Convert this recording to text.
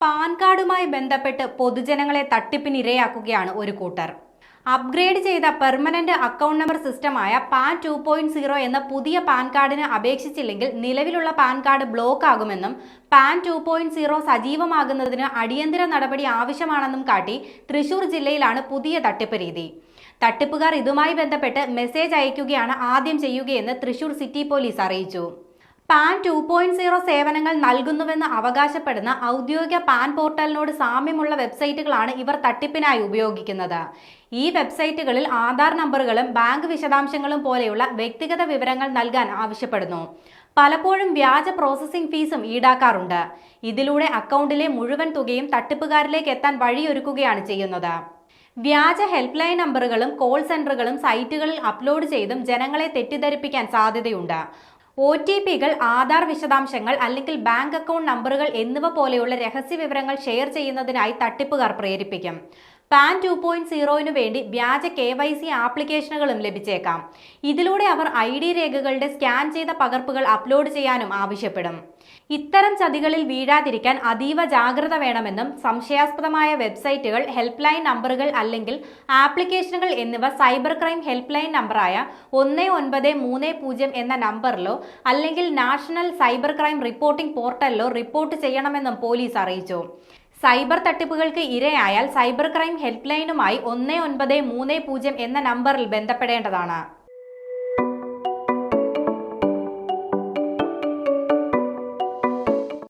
Pan കാർഡുമായി ബന്ധപ്പെട്ട് പൊതുജനങ്ങളെ തട്ടിപ്പിനിരയാക്കുകയാണ് ഒരു കൂട്ടർ. അപ്ഗ്രേഡ് ചെയ്ത പെർമനന്റ് അക്കൗണ്ട് നമ്പർ സിസ്റ്റമായ പാൻ 2.0 എന്ന പുതിയ പാൻ കാർഡിന് അപേക്ഷിച്ചില്ലെങ്കിൽ നിലവിലുള്ള പാൻ കാർഡ് ബ്ലോക്ക് ആകുമെന്നും പാൻ 2.0 സജീവമാകുന്നതിന് അടിയന്തര നടപടി ആവശ്യമാണെന്നും കാട്ടി തൃശൂർ ജില്ലയിലാണ് പുതിയ തട്ടിപ്പ് രീതി. തട്ടിപ്പുകാർ ഇതുമായി ബന്ധപ്പെട്ട് മെസ്സേജ് അയക്കുകയാണ് ആദ്യം ചെയ്യുകയെന്ന് തൃശൂർ സിറ്റി പോലീസ് അറിയിച്ചു. പാൻ 2.0 സേവനങ്ങൾ നൽകുന്നുവെന്ന് അവകാശപ്പെടുന്ന ഔദ്യോഗിക പാൻ പോർട്ടലിനോട് സാമ്യമുള്ള വെബ്സൈറ്റുകളാണ് ഇവർ തട്ടിപ്പിനായി ഉപയോഗിക്കുന്നത്. ഈ വെബ്സൈറ്റുകളിൽ ആധാർ നമ്പറുകളും ബാങ്ക് വിശദാംശങ്ങളും പോലെയുള്ള വ്യക്തിഗത വിവരങ്ങൾ നൽകാൻ ആവശ്യപ്പെടുന്നു. പലപ്പോഴും വ്യാജ പ്രോസസ്സിംഗ് ഫീസും ഈടാക്കാറുണ്ട്. ഇതിലൂടെ അക്കൗണ്ടിലെ മുഴുവൻ തുകയും തട്ടിപ്പുകാരിലേക്ക് എത്താൻ വഴിയൊരുക്കുകയാണ് ചെയ്യുന്നത്. വ്യാജ ഹെൽപ്പ് ലൈൻ നമ്പറുകളും കോൾ സെന്ററുകളും സൈറ്റുകളിൽ അപ്ലോഡ് ചെയ്തും ജനങ്ങളെ തെറ്റിദ്ധരിപ്പിക്കാൻ സാധ്യതയുണ്ട്. OTPകൾ, ആധാർ വിശദാംശങ്ങൾ അല്ലെങ്കിൽ ബാങ്ക് അക്കൗണ്ട് നമ്പറുകൾ എന്നിവ പോലെയുള്ള രഹസ്യ വിവരങ്ങൾ ഷെയർ ചെയ്യുന്നതിനായി തട്ടിപ്പുകാർ പ്രേരിപ്പിക്കും. പാൻ 2.0 വേണ്ടി വ്യാജ KYC ആപ്ലിക്കേഷനുകളും ലഭിച്ചേക്കാം. ഇതിലൂടെ അവർ ID രേഖകളുടെ സ്കാൻ ചെയ്ത പകർപ്പുകൾ അപ്ലോഡ് ചെയ്യാനും ആവശ്യപ്പെടും. ഇത്തരം ചതികളിൽ വീഴാതിരിക്കാൻ അതീവ ജാഗ്രത വേണമെന്നും സംശയാസ്പദമായ വെബ്സൈറ്റുകൾ, ഹെൽപ്പ് ലൈൻ നമ്പറുകൾ അല്ലെങ്കിൽ ആപ്ലിക്കേഷനുകൾ എന്നിവ സൈബർ ക്രൈം ഹെൽപ്പ് ലൈൻ നമ്പറായ 1930 എന്ന നമ്പറിലോ അല്ലെങ്കിൽ നാഷണൽ സൈബർ ക്രൈം റിപ്പോർട്ടിംഗ് പോർട്ടലിലോ റിപ്പോർട്ട് ചെയ്യണമെന്നും പോലീസ് അറിയിച്ചു. സൈബർ തട്ടിപ്പുകൾക്ക് ഇരയായാൽ സൈബർ ക്രൈം ഹെൽപ്പ് ലൈനുമായി 1930 എന്ന നമ്പറിൽ ബന്ധപ്പെടേണ്ടതാണ്.